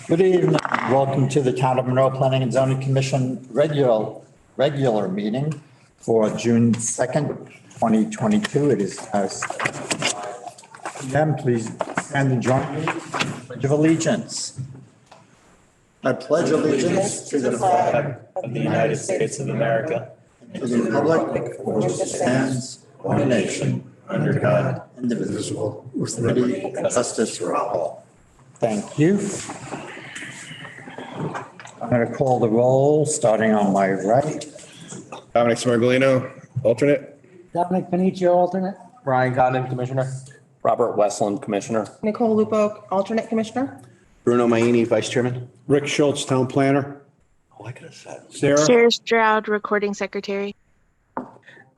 Good evening. Welcome to the Town of Monroe Planning and Zoning Commission regular meeting for June 2nd, 2022. It is 7:05 p.m. Please stand and join me in the Pledge of Allegiance. I pledge allegiance to the flag of the United States of America, and to the republic for which it stands, one nation, under God, indivisible, with liberty and justice for all. Thank you. I'm going to call the roll, starting on my right. Dominic Smargalino, alternate. Dominic Panicio, alternate. Ryan Godden, Commissioner. Robert Westland, Commissioner. Nicole Lupo, alternate commissioner. Bruno Maini, Vice Chairman. Rick Schultz, Town Planner. Oh, I could have said. Sarah Stroud, Recording Secretary.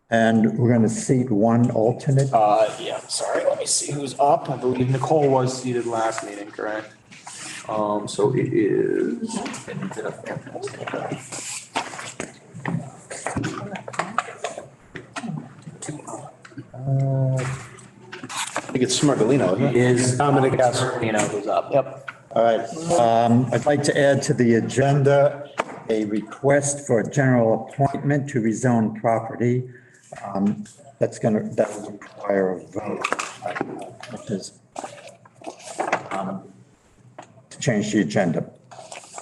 And we're going to seat one alternate. Yeah, sorry, let me see who's up. I believe Nicole was seated last meeting, correct? So it is. I think it's Smargalino, isn't it? Is Dominic Gasparino who's up. Yep. All right. I'd like to add to the agenda a request for a general appointment to rezone property. That will require a vote, which is to change the agenda.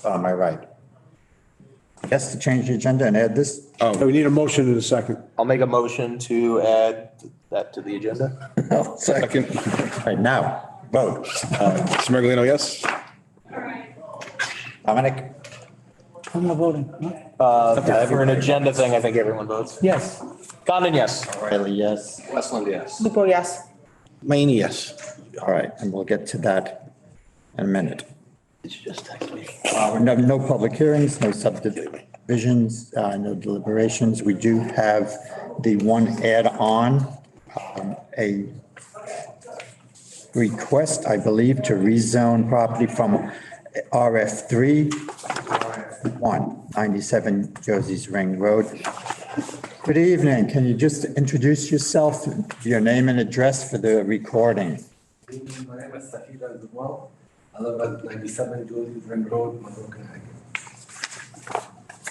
Am I right? Yes, to change the agenda and add this? We need a motion in a second. I'll make a motion to add that to the agenda. Second. All right, now, vote. Smargalino, yes. Dominic? I'm not voting. For an agenda thing, I think everyone votes. Yes. Condon, yes. O'Reilly, yes. Westland, yes. Lupo, yes. Maini, yes. All right, and we'll get to that in a minute. Did you just text me? No public hearings, no subdivisions, no deliberations. We do have the one add-on, a request, I believe, to rezone property from RF3, RF1, 97 Josie's Ring Road. Good evening. Can you just introduce yourself, your name and address for the recording? My name is Safira as well. I live at 97 Julius Ring Road, Monroe, Connecticut.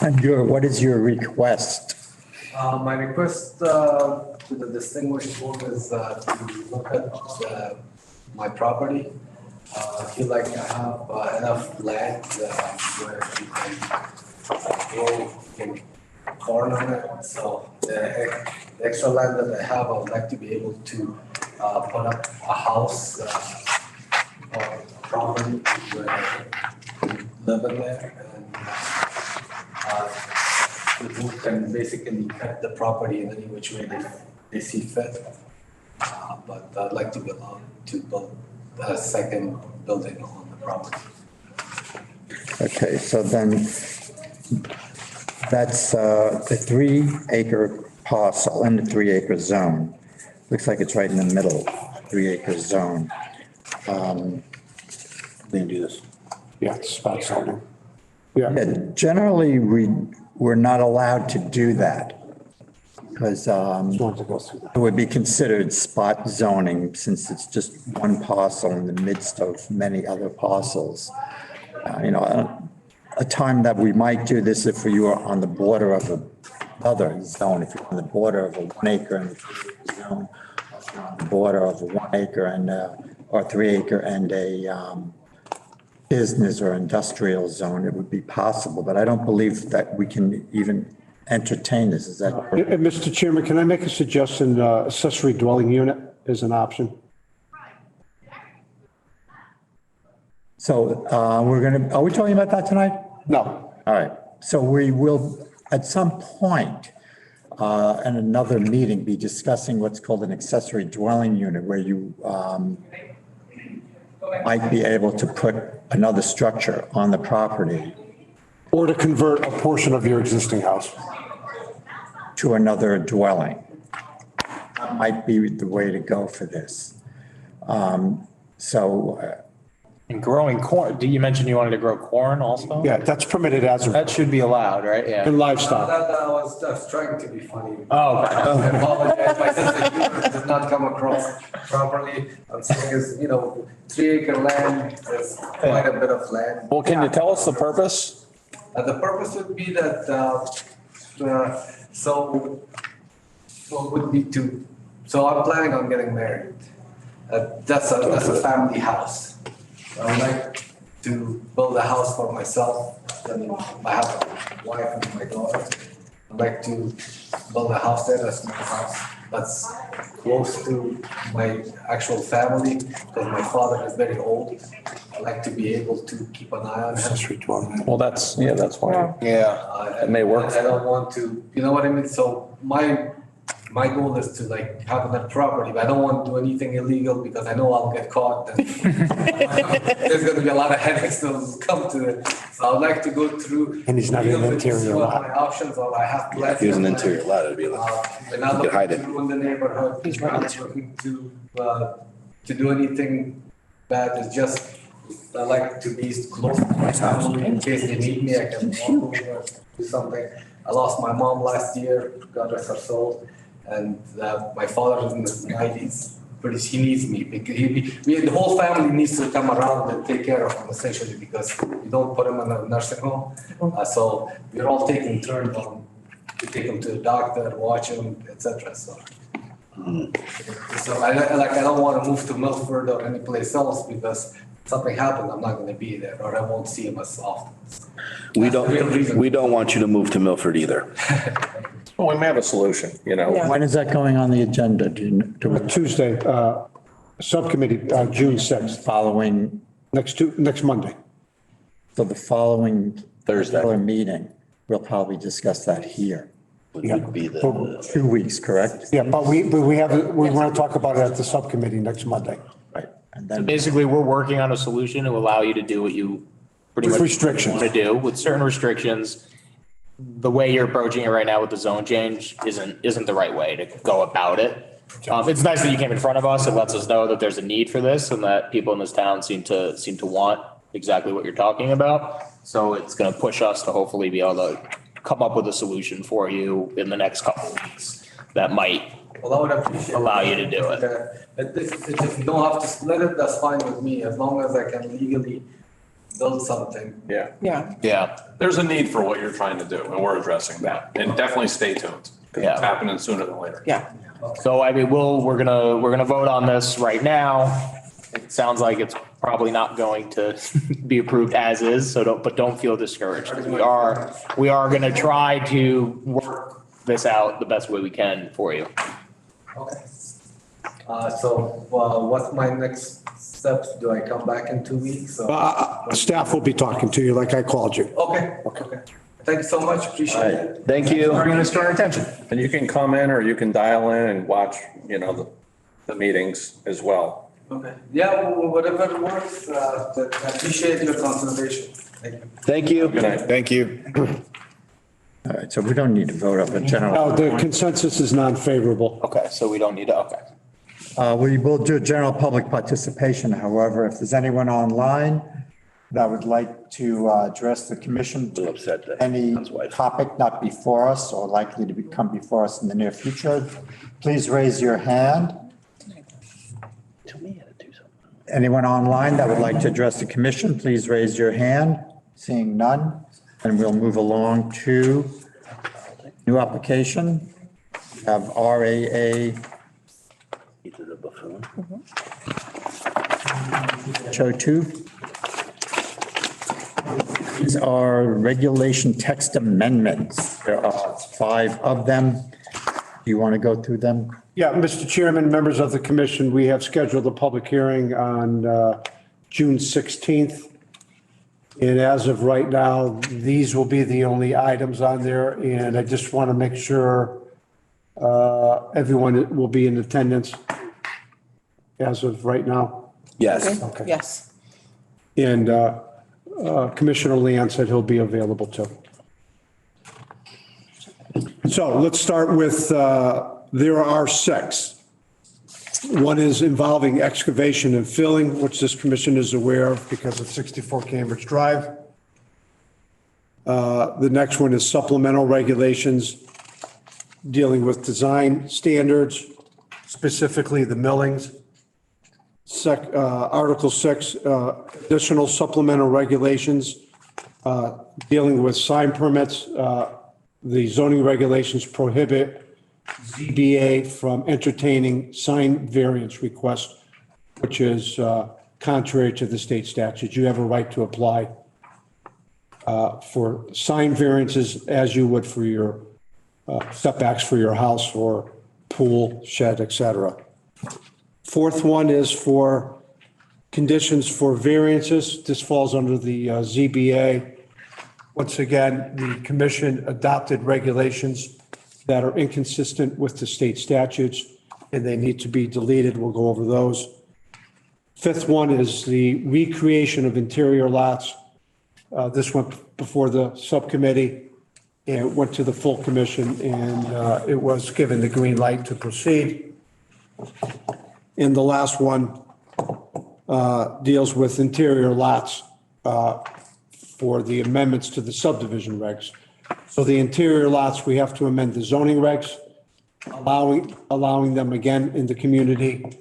And what is your request? My request to the distinguished board is to look at my property. I feel like I have enough land where you can corn on it. So the extra land that I have, I would like to be able to put up a house or property where I live in there, and the board can basically cut the property in any which way they see fit. But I'd like to be allowed to build a second building on the property. Okay, so then that's a 3-acre parcel in the 3-acre zone. Looks like it's right in the middle, 3-acre zone. They can do this. Yeah, it's spot zoning. Yeah. Generally, we're not allowed to do that because Want to go through that. it would be considered spot zoning since it's just one parcel in the midst of many other parcels. A time that we might do this if you are on the border of another zone, if you're on the border of a 1 acre and 3 acre zone, on the border of a 1 acre and or 3 acre and a business or industrial zone, it would be possible, but I don't believe that we can even entertain this. Is that? Mr. Chairman, can I make a suggestion? Accessory dwelling unit is an option. So are we talking about that tonight? No. All right. So we will, at some point, in another meeting, be discussing what's called an accessory dwelling unit, where you might be able to put another structure on the property Or to convert a portion of your existing house. to another dwelling. That might be the way to go for this. And growing corn, you mentioned you wanted to grow corn also? Yeah, that's permitted as of, That should be allowed, right? Yeah. in livestock. That was trying to be funny. Oh, okay. I apologize, my sense of humor did not come across properly. I'm saying is, 3-acre land is quite a bit of land. Well, can you tell us the purpose? The purpose would be that, so I'm planning on getting married. That's a family house. I would like to build a house for myself, and I have a wife and my daughter. I'd like to build a house there, that's my house, that's close to my actual family, because my father is very old. I'd like to be able to keep an eye on him. Well, that's fine. Yeah. It may work. I don't want to, you know what I mean? So my goal is to have that property, but I don't want to do anything illegal because I know I'll get caught. And there's gonna be a lot of headaches that come to it. So I'd like to go through. And he's not in an legal to see interior what lot. my options are. I have. If he was an interior lot, it'd be like, We're not you could hide looking it. to ruin the neighborhood. He's not looking to do anything bad. It's just, I like to be close to my family in case they need me. I can walk over, do something. I lost my mom last year, God rest her soul. And my father is in his 90s. He needs me because the whole family needs to come around and take care of him essentially because we don't put him in a nursing home. So we're all taking turns on to take him to the doctor, watch him, etc. So I don't want to move to Milford or any place else because something happened, I'm not going to be there or I won't see him as often. we That's the real reason. we don't want you to move to Milford either. Well, we may have a solution, Yeah. When is that going on the agenda? Tuesday, subcommittee, June 6th, Following, next Monday. so the following Thursday. regular meeting, we'll probably discuss that here. Would be the, 2 weeks, correct? Yeah, but we want to talk about it at the subcommittee next Monday. Right. And then, Basically, we're working on a solution to allow you to do what you pretty With much restrictions. want to do with certain restrictions. The way you're approaching it right now with the zone change isn't the right way to go about it. It's nice that you came in front of us. It lets us know that there's a need for this and that people in this town seem to want exactly what you're talking about. So it's going to push us to hopefully be able to come up with a solution for you in the next couple of weeks that might Well, I would appreciate. allow you to do it. If you don't have to split it, that's fine with me, as long as I can legally build something. Yeah. Yeah. Yeah. There's a need for what you're trying to do, and we're addressing that. And definitely stay tuned, because Yeah. it's happening sooner than later. Yeah. So I mean, we're gonna vote on this right now. It sounds like it's probably not going to be approved as is, so don't feel discouraged. We are gonna try to work this out the best way we can for you. Okay. So what's my next steps? Do I come back in 2 weeks? or- Staff will be talking to you like I called you. Okay. Thank you so much, appreciate it. thank you. Bringing this to our attention. And you can come in or you can dial in and watch, the meetings as well. Okay, yeah, whatever works, I appreciate your consideration. Thank you. Thank you. Good night. Thank you. all right, so we don't need to vote up a general. Now, the consensus is non-favorable. Okay, so we don't need to, okay. We will do a general public participation. However, if there's anyone online that would like to address the commission, Little upset that any son's wife. topic not before us or likely to come before us in the near future, please raise your hand. Tell me how to do something. Anyone online that would like to address the commission, please raise your hand. Seeing none, and we'll move along to new application. We have RAA He's a buffoon. HO2. These are regulation text amendments. There are 5 of them. Do you want to go through them? Yeah, Mr. Chairman, members of the commission, we have scheduled a public hearing on June 16th. And as of right now, these will be the only items on there. And I just want to make sure everyone will be in attendance as of right now. Yes. Okay. Yes. And Commissioner Leon said he'll be available too. So let's start with, there are 6. One is involving excavation and filling, which this commission is aware of because of 64 Cambridge Drive. The next one is supplemental regulations dealing with design standards, specifically the millings. Article 6, additional supplemental regulations dealing with sign permits. The zoning regulations prohibit ZBA from entertaining sign variance requests, which is contrary to the state statute. You have a right to apply for sign variances as you would for your setbacks for your house or pool, shed, et cetera. Fourth one is for conditions for variances. This falls under the ZBA. Once again, the commission adopted regulations that are inconsistent with the state statutes, and they need to be deleted. We'll go over those. Fifth one is the recreation of interior lots. This went before the subcommittee and went to the full commission, and it was given the green light to proceed. And the last one deals with interior lots for the amendments to the subdivision regs. So the interior lots, we have to amend the zoning regs, allowing them again in the community,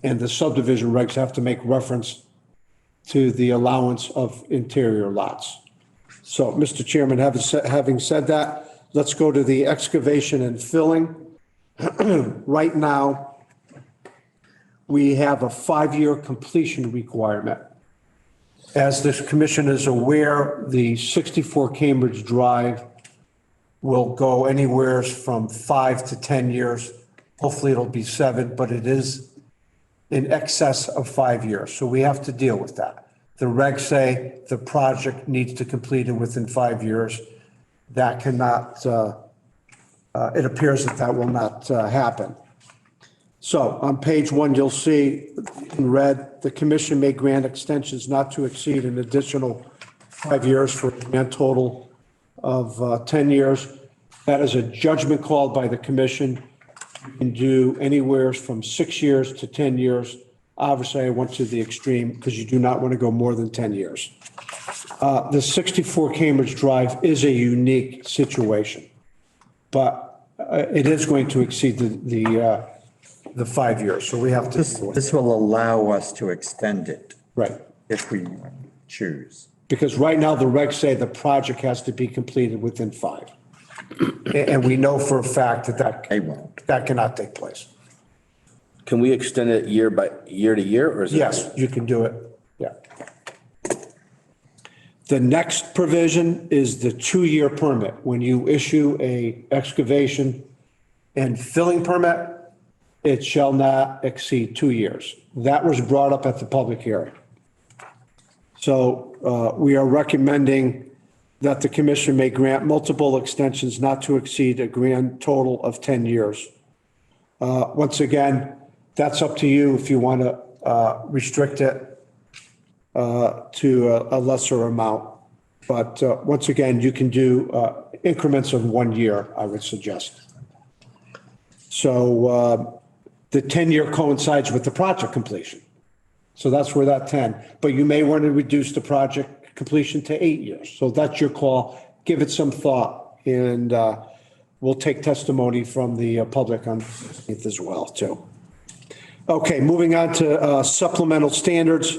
and the subdivision regs have to make reference to the allowance of interior lots. So, Mr. Chairman, having said that, let's go to the excavation and filling. Right now, we have a 5-year completion requirement. As this commission is aware, the 64 Cambridge Drive will go anywhere from 5 to 10 years. Hopefully it'll be 7, but it is in excess of 5 years. So we have to deal with that. The regs say the project needs to complete it within 5 years. That cannot, it appears that will not happen. So on page 1, you'll see in red, the commission may grant extensions not to exceed an additional 5 years for a grand total of 10 years. That is a judgment called by the commission. You can do anywhere from 6 years to 10 years. Obviously, I went to the extreme because you do not want to go more than 10 years. The 64 Cambridge Drive is a unique situation, but it is going to exceed the 5 years. So we have to. This will allow us to extend it. Right. If we choose. Because right now the regs say the project has to be completed within 5. And we know for a fact They won't. that cannot take place. Can we extend it year to year, or is it? Yes, you can do it. Yeah. The next provision is the 2-year permit. When you issue a excavation and filling permit, it shall not exceed 2 years. That was brought up at the public hearing. So we are recommending that the commission may grant multiple extensions not to exceed a grand total of 10 years. Once again, that's up to you if you want to restrict it to a lesser amount. But once again, you can do increments of 1 year, I would suggest. So the 10-year coincides with the project completion. So that's where that 10, but you may want to reduce the project completion to 8 years. So that's your call. Give it some thought, and we'll take testimony from the public on the 16th as well, too. Okay, moving on to supplemental standards.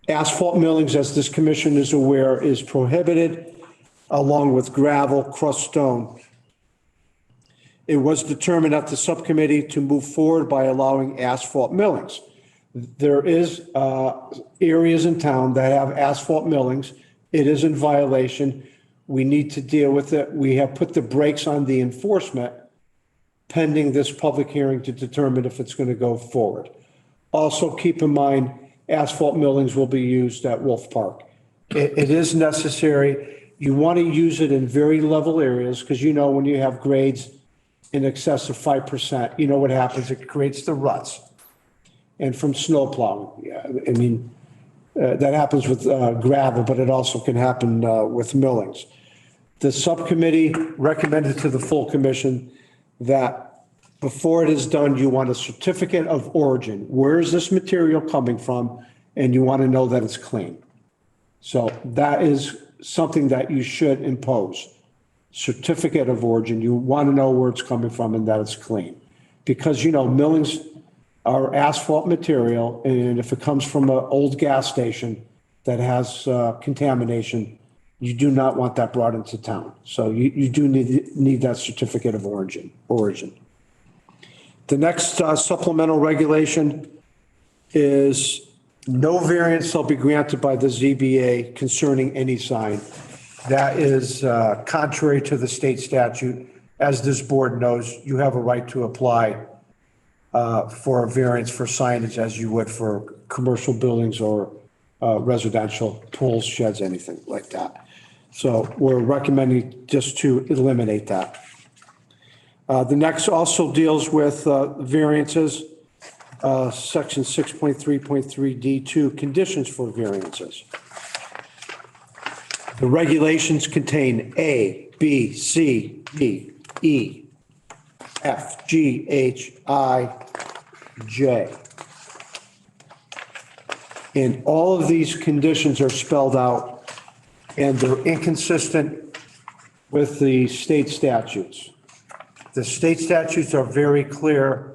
Asphalt millings, as this commission is aware, is prohibited, along with gravel, crushed stone. It was determined at the subcommittee to move forward by allowing asphalt millings. There is areas in town that have asphalt millings. It is in violation. We need to deal with it. We have put the brakes on the enforcement pending this public hearing to determine if it's going to go forward. Also, keep in mind, asphalt millings will be used at Wolf Park. It is necessary. You want to use it in very level areas because you know when you have grades in excess of 5%, you know what happens. It creates the ruts. And from snow plowing. Yeah, I mean, that happens with gravel, but it also can happen with millings. The subcommittee recommended to the full commission that Before it is done, you want a certificate of origin. Where is this material coming from? And you want to know that it's clean. So that is something that you should impose. Certificate of origin. You want to know where it's coming from and that it's clean. Because, millings are asphalt material, and if it comes from an old gas station that has contamination, you do not want that brought into town. So you do need that certificate of origin. The next supplemental regulation is no variance shall be granted by the ZBA concerning any sign. That is contrary to the state statute. As this board knows, you have a right to apply for a variance for signage as you would for commercial buildings or residential tools, sheds, anything like that. So we're recommending just to eliminate that. The next also deals with variances, section 6.3.3D2, conditions for variances. The regulations contain A, B, C, D, E, F, G, H, I, J. And all of these conditions are spelled out, and they're inconsistent with the state statutes. The state statutes are very clear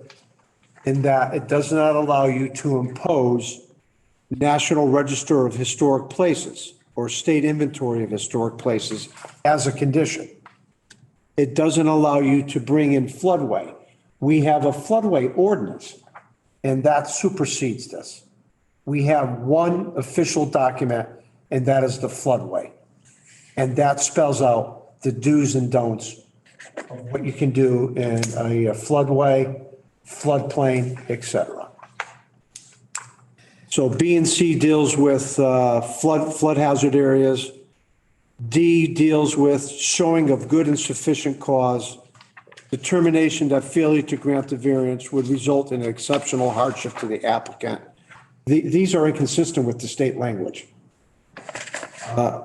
in that it does not allow you to impose National Register of Historic Places or state inventory of historic places as a condition. It doesn't allow you to bring in floodway. We have a floodway ordinance, and that supersedes this. We have one official document, and that is the floodway. And that spells out the do's and don'ts of what you can do in a floodway, floodplain, et cetera. So B and C deals with flood hazard areas. D deals with showing of good and sufficient cause, determination that failure to grant the variance would result in exceptional hardship to the applicant. These are inconsistent with the state language.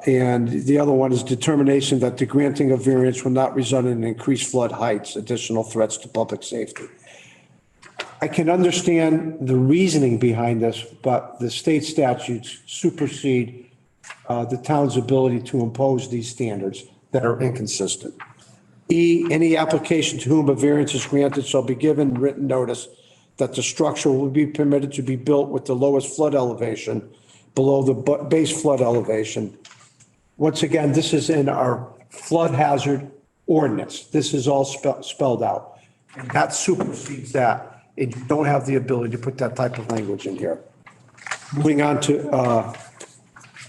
And the other one is determination that the granting of variance will not result in increased flood heights, additional threats to public safety. I can understand the reasoning behind this, but the state statutes supersede the town's ability to impose these standards that are inconsistent. E, any application to whom a variance is granted shall be given written notice that the structure will be permitted to be built with the lowest flood elevation below the base flood elevation. Once again, this is in our flood hazard ordinance. This is all spelled out. And that supersedes that. And you don't have the ability to put that type of language in here. Moving on to,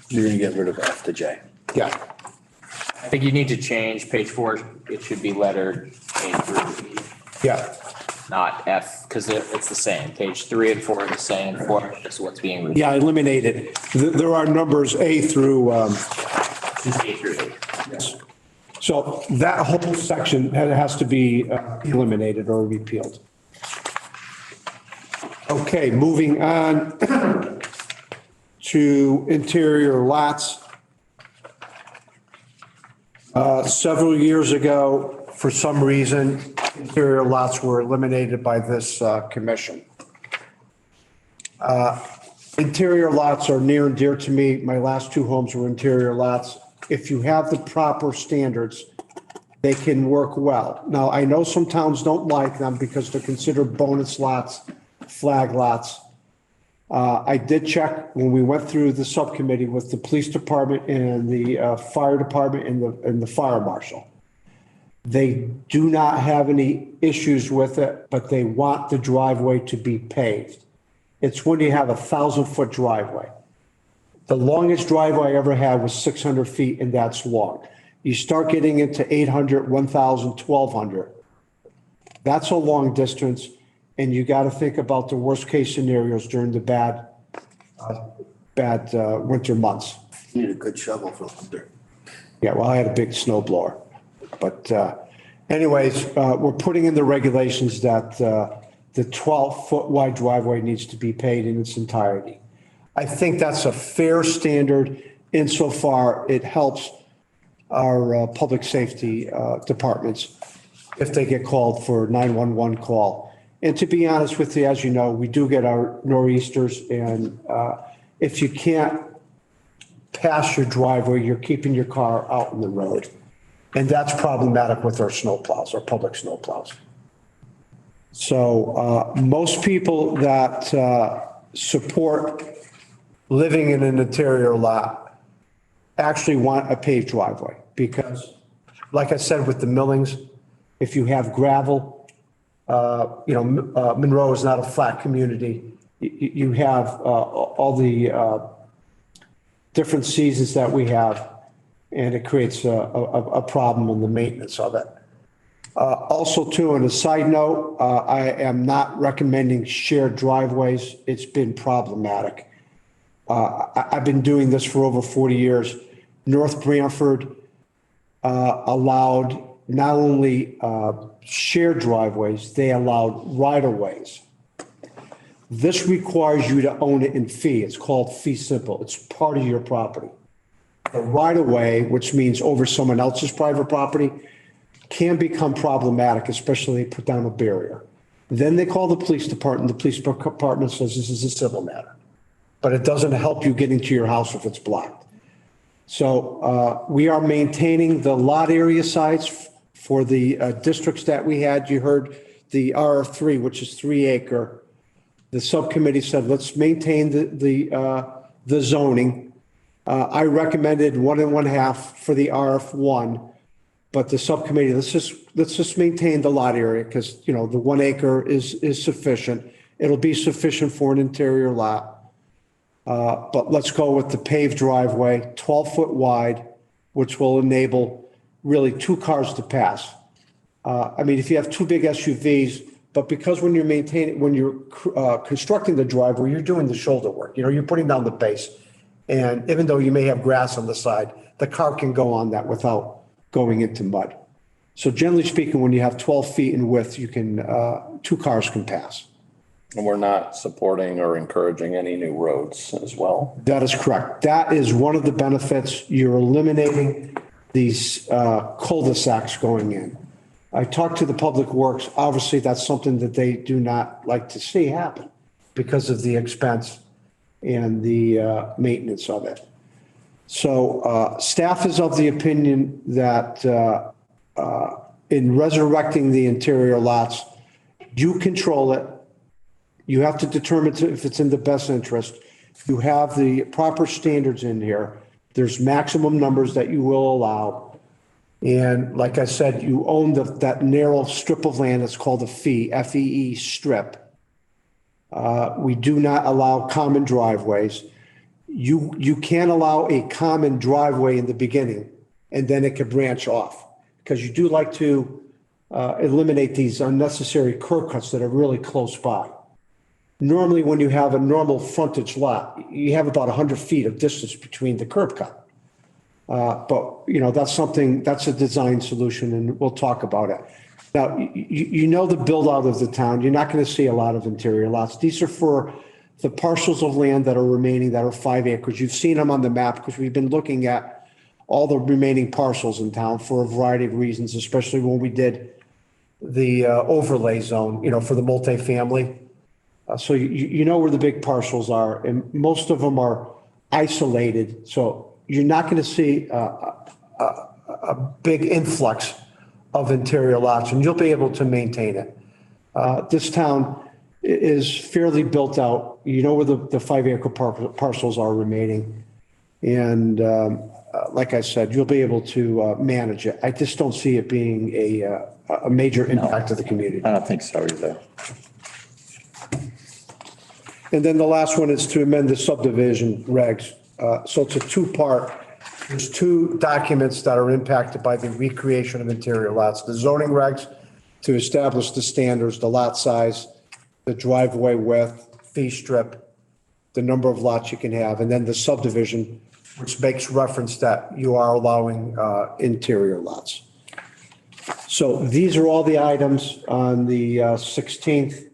You're gonna get rid of F to J. yeah, I think you need to change page 4. It should be lettered A through E, yeah. not F, because it's the same. Page 3 and 4 are the same. 4 is what's being removed. Yeah, eliminated. There are numbers A through, Just A through E. yes. So that whole section has to be eliminated or repealed. Okay, moving on to interior lots. Several years ago, for some reason, interior lots were eliminated by this commission. Interior lots are near and dear to me. My last 2 homes were interior lots. If you have the proper standards, they can work well. Now, I know some towns don't like them because they're considered bonus lots, flag lots. I did check when we went through the subcommittee with the police department and the fire department and the fire marshal. They do not have any issues with it, but they want the driveway to be paved. It's when you have a 1,000-foot driveway. The longest driveway I ever had was 600 feet, and that's long. You start getting into 800, 1,000, 1,200. That's a long distance, and you got to think about the worst case scenarios during the bad winter months. You need a good shovel for winter. Yeah, well, I had a big snow blower. But anyways, we're putting in the regulations that the 12-foot wide driveway needs to be paid in its entirety. I think that's a fair standard insofar it helps our public safety departments. if they get called for a 911 call. And to be honest with you, as you know, we do get our nor'easters, and if you can't pass your driveway, you're keeping your car out in the road. And that's problematic with our snowplows, our public snowplows. So most people that support living in an interior lot actually want a paved driveway because, like I said, with the millings, if you have gravel, Monroe is not a flat community. You have all the different seasons that we have, and it creates a problem in the maintenance of it. Also, too, on a side note, I am not recommending shared driveways. It's been problematic. I've been doing this for over 40 years. North Branford allowed not only shared driveways, they allowed right-of-ways. This requires you to own it in fee. It's called fee simple. It's part of your property. The right-of-way, which means over someone else's private property, can become problematic, especially if they put down a barrier. Then they call the police department. The police department says this is a civil matter, but it doesn't help you get into your house if it's blocked. So we are maintaining the lot area size for the districts that we had. You heard the RF3, which is 3 acre. The subcommittee said, let's maintain the zoning. I recommended 1 1/2 for the RF1. But the subcommittee, let's just maintain the lot area because, the 1 acre is sufficient. It'll be sufficient for an interior lot. But let's go with the paved driveway, 12-foot wide, which will enable really 2 cars to pass. If you have 2 big SUVs, but because when you're constructing the driveway, you're doing the shoulder work. You're putting down the base. And even though you may have grass on the side, the car can go on that without going into mud. So generally speaking, when you have 12 feet in width, you can, 2 cars can pass. And we're not supporting or encouraging any new roads as well. That is correct. That is one of the benefits. You're eliminating these cul-de-sacs going in. I talked to the Public Works. Obviously, that's something that they do not like to see happen because of the expense and the maintenance of it. So staff is of the opinion that in resurrecting the interior lots, you control it. You have to determine if it's in the best interest. You have the proper standards in here. There's maximum numbers that you will allow. And like I said, you own that narrow strip of land that's called a fee, F-E-E strip. We do not allow common driveways. You can't allow a common driveway in the beginning, and then it could branch off because you do like to eliminate these unnecessary curb cuts that are really close by. Normally, when you have a normal frontage lot, you have about 100 feet of distance between the curb cut. But that's a design solution, and we'll talk about it. Now, the build out of the town, you're not going to see a lot of interior lots. These are for the parcels of land that are remaining that are 5 acres. You've seen them on the map because we've been looking at all the remaining parcels in town for a variety of reasons, especially when we did the overlay zone, for the multifamily. So you know where the big parcels are, and most of them are isolated. So you're not going to see a big influx of interior lots, and you'll be able to maintain it. This town is fairly built out. You know where the 5 acre parcels are remaining. And like I said, you'll be able to manage it. I just don't see it being a major impact to the community. I don't think so either. And then the last one is to amend the subdivision regs. So it's a 2-part. There's 2 documents that are impacted by the recreation of interior lots. The zoning regs to establish the standards, the lot size, the driveway width, fee strip, the number of lots you can have, and then the subdivision, which makes reference that you are allowing interior lots. So these are all the items on the 16th.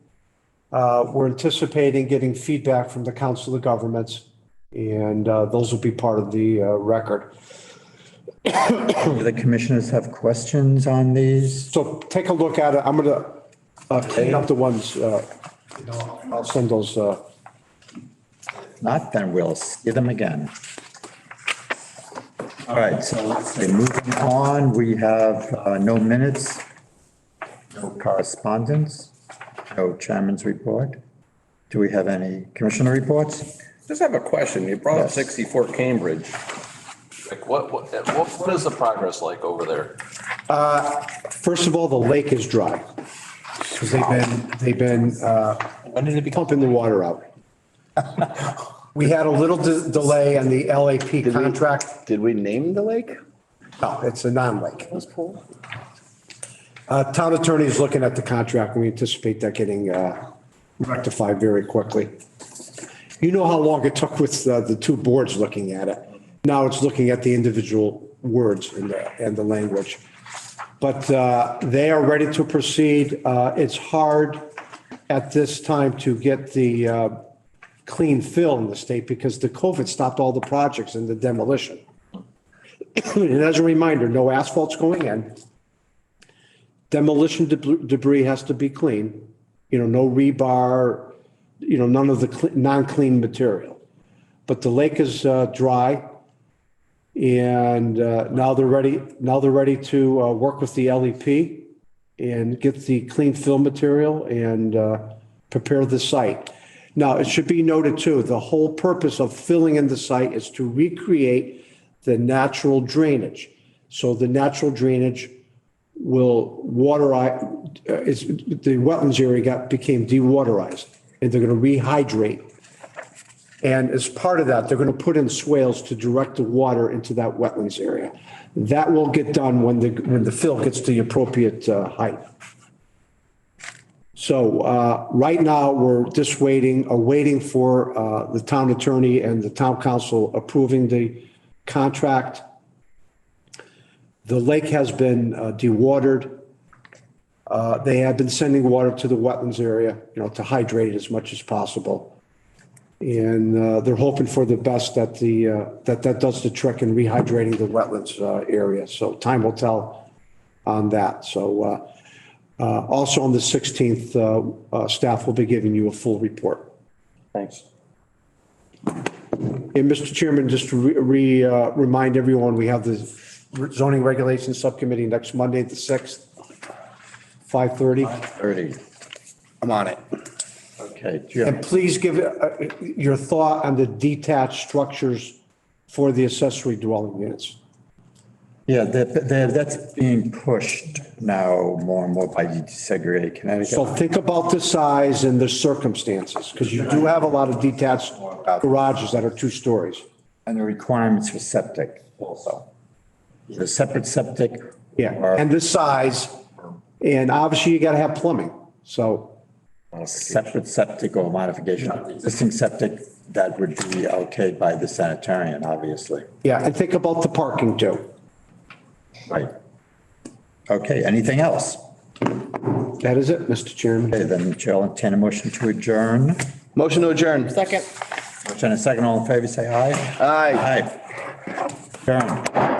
We're anticipating getting feedback from the Council of Governments, and those will be part of the record. Do the commissioners have questions on these? So take a look at it. I'm gonna clean up the ones, I'll send those, Not, then we'll see them again. All right, so let's see, moving on, we have no minutes, no correspondence, no chairman's report. Do we have any commissioner reports? Just have a question. You brought up Yes. 64 Cambridge. Like what is the progress like over there? first of all, the lake is dry. Because they've been When did it become? pumping the water out. We had a little delay on the LAP contract. Did we name the lake? No, it's a non-lake. Town attorney is looking at the contract. We anticipate that getting rectified very quickly. You know how long it took with the two boards looking at it. Now it's looking at the individual words and the language. But they are ready to proceed. It's hard at this time to get the clean fill in the state because the COVID stopped all the projects and the demolition. And as a reminder, no asphalt's going in. Demolition debris has to be clean, no rebar, none of the non-clean material. But the lake is dry and now they're ready to work with the LEP and get the clean fill material and prepare the site. Now, it should be noted too, the whole purpose of filling in the site is to recreate the natural drainage. So the natural drainage will the wetlands area became dewaterized and they're going to rehydrate. And as part of that, they're going to put in swales to direct the water into that wetlands area. That will get done when the fill gets to the appropriate height. So right now, we're just awaiting for the town attorney and the town council approving the contract. The lake has been dewatered. They have been sending water to the wetlands area, to hydrate it as much as possible. And they're hoping for the best that that does the trick in rehydrating the wetlands area. So time will tell on that. So also on the 16th, staff will be giving you a full report. Thanks. And Mr. Chairman, just to remind everyone, we have the zoning regulations subcommittee next Monday, the 6th, 5:30. 30. I'm on it. Okay, Jim. And please give your thought on the detached structures for the accessory dwelling units. Yeah, that's being pushed now more and more by desegregated Connecticut. So think about the size and the circumstances, because you do have a lot of detached garages that are 2 stories. And the requirements for septic also. The separate septic. Yeah, or and the size, and obviously you got to have plumbing, so. a separate septic or modification of the existing septic that would be okayed by the sanitarian, obviously. Yeah, and think about the parking too. Right. Okay, anything else? That is it, Mr. Chairman. Okay, then Chair will entertain a motion to adjourn. Motion to adjourn. Second. Motion and a second, all in favor, say aye. Aye. Aye. Adjourn.